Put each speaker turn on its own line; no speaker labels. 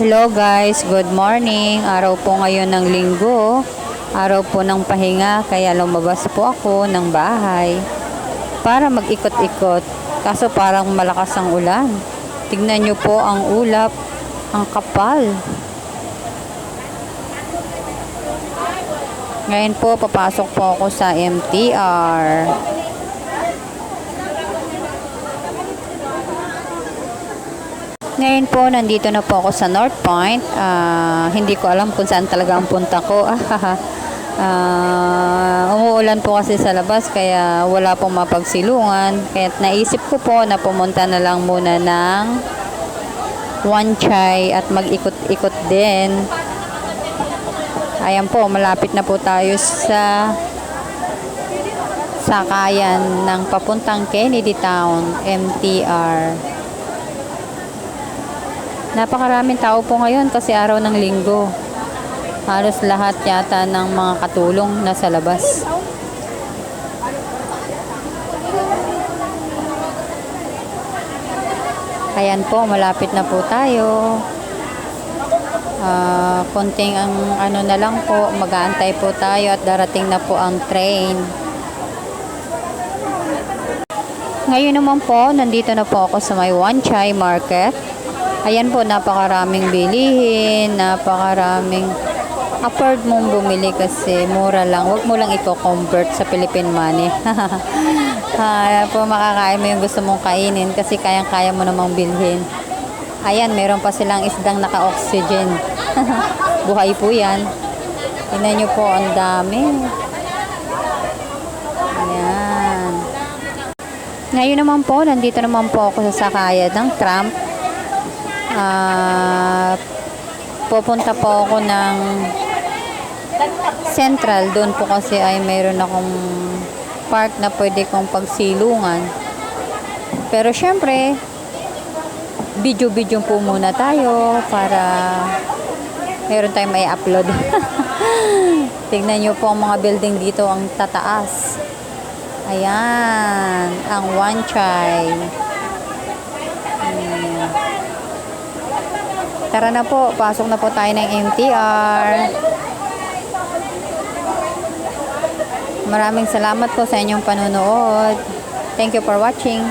Hello guys, good morning. Araw po ngayon ng linggo. Araw po ng pahinga, kaya lumabas po ako ng bahay para mag-ikot-ikot. Kaso parang malakas ang ulan. Tignan nyo po ang ulap, ang kapal. Ngayon po, papasok po ako sa MTR. Ngayon po, nandito na po ako sa North Point. Hindi ko alam kung saan talaga ang punta ko. Umuulan po kasi sa labas, kaya wala pong mapagsilungan. Kaya naisip ko po na pumunta na lang muna ng Wan Chai at mag-ikot-ikot din. Ayan po, malapit na po tayo sa sakayan ng papuntang Kennedy Town, MTR. Napakaraming tao po ngayon kasi araw ng linggo. Halos lahat yata ng mga katulong nasa labas. Ayan po, malapit na po tayo. Konting ang ano na lang po, mag-aantay po tayo at darating na po ang train. Ngayon naman po, nandito na po ako sa may Wan Chai Market. Ayan po, napakaraming bilihin, napakaraming afford mong bumili kasi mura lang. Huwag mo lang i-convert sa Philippine money. Ayan po, makakain mo yung gusto mong kainin kasi kayang-kaya mo namang bilhin. Ayan, meron pa silang isdang naka-oxygen. Buhay po yan. Tingnan nyo po, ang dami. Ayan. Ngayon naman po, nandito naman po ako sa sakayan ng tram. Pupunta po ako ng Central. Doon po kasi ay mayroon akong park na pwede kong pagsilungan. Pero syempre, video-video po muna tayo para meron tayong may upload. Tignan nyo po ang mga building dito, ang tataas. Ayan, ang Wan Chai. Tara na po, pasok na po tayo ng MTR. Maraming salamat po sa inyong panunood. Thank you for watching.